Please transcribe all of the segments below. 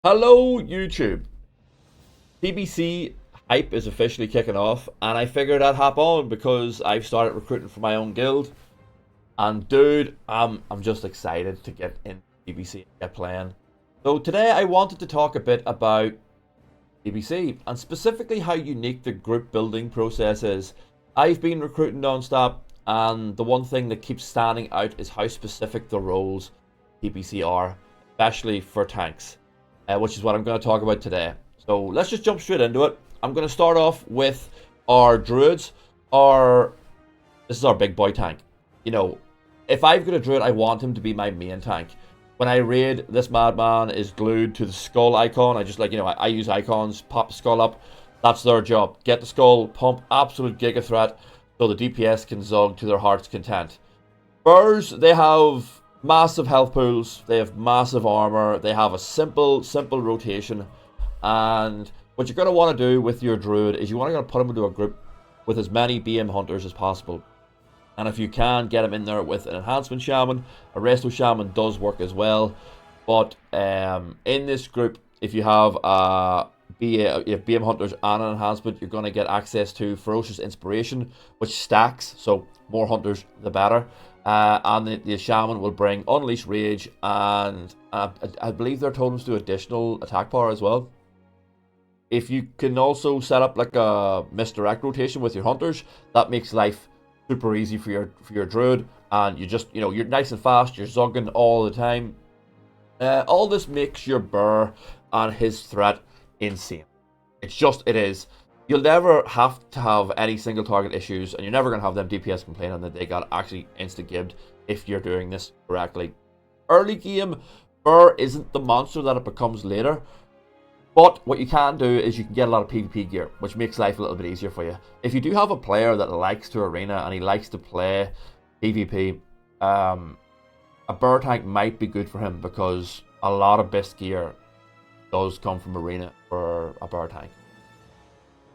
Hello, YouTube. TBC hype is officially kicking off, and I figured I'd hop on because I've started recruiting for my own guild. And dude, I'm just excited to get in TBC and get playing. So today I wanted to talk a bit about TBC and specifically how unique the group building process is. I've been recruiting non-stop, and the one thing that keeps standing out is how specific the roles TBC are, especially for tanks. Which is what I'm going to talk about today. So let's just jump straight into it. I'm going to start off with our Druids. This is our big boy tank. You know, if I've got a Druid, I want him to be my main tank. When I raid, this madman is glued to the skull icon. I just I use icons, pop the skull up. That's their job. Get the skull, pump absolute giga threat so the DPS can zug to their heart's content. Burrs, they have massive health pools, they have massive armor, they have a simple rotation, and what you're going to want to do with your Druid is you want to put him into a group with as many BM hunters as possible. And if you can, get him in there with an enhancement shaman. A resto shaman does work as well, but in this group, if you have BM hunters and an enhancement, you're going to get access to ferocious inspiration, which stacks, so more hunters the better. And the shaman will bring Unleash Rage, and I believe their totems do additional attack power as well. If you can also set up like a misdirect rotation with your hunters, that makes life super easy for your Druid, and you just you're nice and fast, you're zugging all the time. All this makes your Burr and his threat insane. It is. You'll never have to have any single target issues, and you're never going to have them DPS complaining that they got actually insta-gibbed if you're doing this correctly. Early game, Burr isn't the monster that it becomes later, but what you can do is you can get a lot of PvP gear, which makes life a little bit easier for you. If you do have a player that likes to arena and he likes to play PvP, a Burr tank might be good for him because a lot of best gear does come from arena for a Burr tank.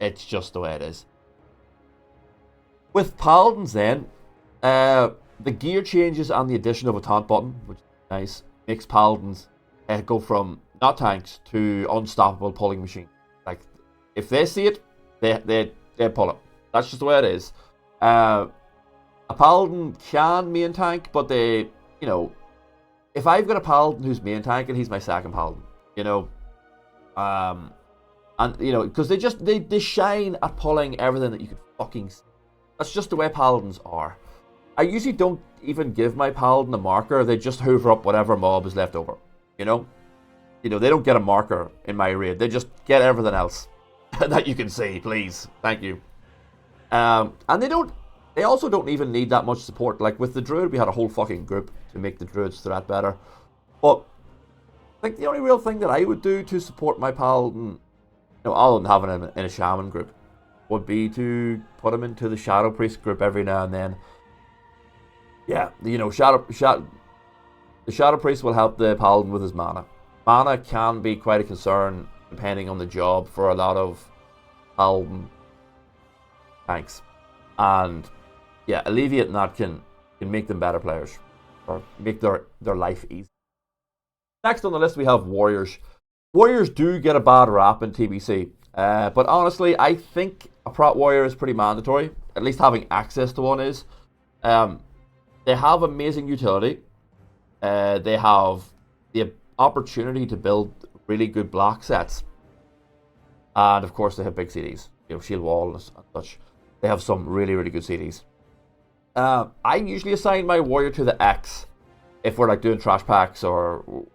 It's just the way it is. With Paladins then, the gear changes and the addition of a taunt button, which is nice, makes Paladins go from not tanks to unstoppable pulling machine. Like, if they see it, they pull it. That's just the way it is. A Paladin can main tank, but if I've got a Paladin who's main tank and he's my second Paladin, and because they shine at pulling everything that you could fucking see. That's just the way Paladins are. I usually don't even give my Paladin a marker. They just hoover up whatever mob is left over. They don't get a marker in my raid. They just get everything else that you can see. Please, thank you. And they also don't even need that much support. Like with the Druid, we had a whole fucking group to make the Druid's threat better. But I think the only real thing that I would do to support my Paladin, other than having him in a shaman group, would be to put him into the Shadow Priest group every now and then. Yeah, the Shadow Priest will help the Paladin with his mana. Mana can be quite a concern depending on the job for a lot of Paladin tanks. And yeah, alleviating that can make them better players, or make their life easy. Next on the list we have Warriors. Warriors do get a bad rap in TBC, but honestly, I think a prot warrior is pretty mandatory. At least having access to one is. They have amazing utility. They have the opportunity to build really good block sets, and of course they have big CDs. Shield wall and such. They have some really good CDs. I usually assign my warrior to the X if we're like doing trash packs or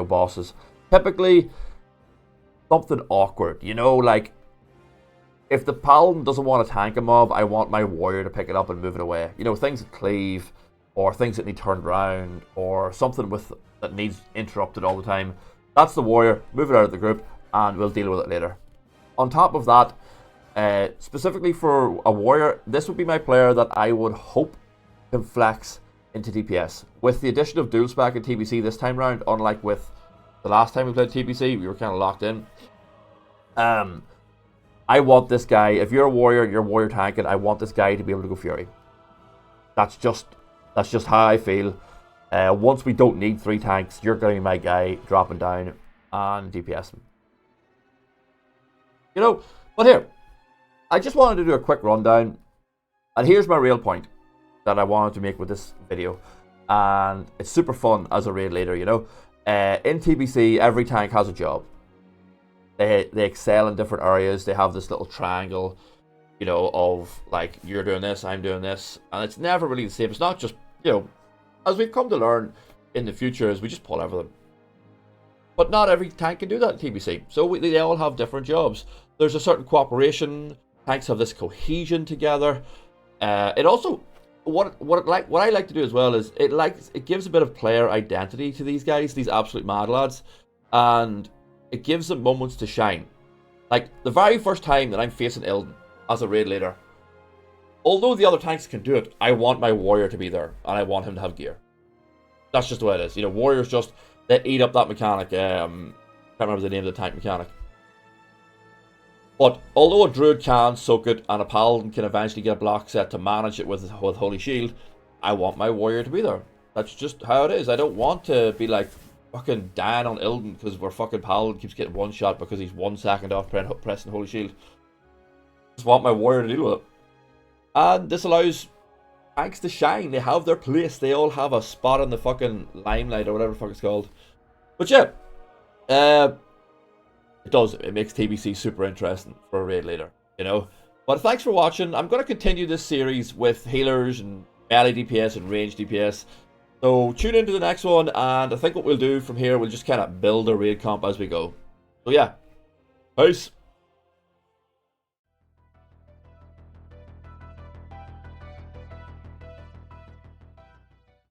bosses. Typically, something awkward, like if the Paladin doesn't want to tank a mob, I want my warrior to pick it up and move it away. Things that cleave, or things that need turned around, or something that needs interrupted all the time. That's the warrior. Move it out of the group, and we'll deal with it later. On top of that, specifically for a warrior, this would be my player that I would hope can flex into DPS. With the addition of dual spec and TBC this time round, unlike with the last time we played TBC, we were kind of locked in. I want this guy, if you're a warrior, you're warrior tanking, I want this guy to be able to go Fury. That's just how I feel. Once we don't need 3 tanks, you're going to be my guy dropping down. and DPS them. You know, but here, I just wanted to do a quick rundown, and here's my real point that I wanted to make with this video, and it's super fun as a raid leader, you know. In TBC, every tank has a job. They excel in different areas. They have this little triangle, you know, of like, you're doing this, I'm doing this, and it's never really the same. It's not just, you know, as we've come to learn in the future, is we just pull everything. But not every tank can do that in TBC, so they all have different jobs. There's a certain cooperation. Tanks have this cohesion together. It also, what I like to do as well is it gives a bit of player identity to these guys, these absolute mad lads, and it gives them moments to shine. Like the very first time that I'm facing Ilden as a raid leader, although the other tanks can do it, I want my warrior to be there, and I want him to have gear. That's just the way it is. You know, warriors just, they eat up that mechanic. Can't remember the name of the tank mechanic. But although a Druid can soak it, and a Paladin can eventually get a block set to manage it with Holy Shield, I want my warrior to be there. That's just how it is. I don't want to be like fucking dying on Ilden because our fucking Paladin keeps getting one shot because he's 1 second off pressing Holy Shield. I just want my warrior to deal with it. And this allows tanks to shine. They have their place. They all have a spot in the fucking limelight or whatever the fuck it's called. But yeah, it does. It makes TBC super interesting for a raid leader, you know. But thanks for watching. I'm going to continue this series with healers and melee DPS and range DPS. So tune into the next one, and I think what we'll do from here, we'll just kind of build a raid comp as we go. So yeah, peace.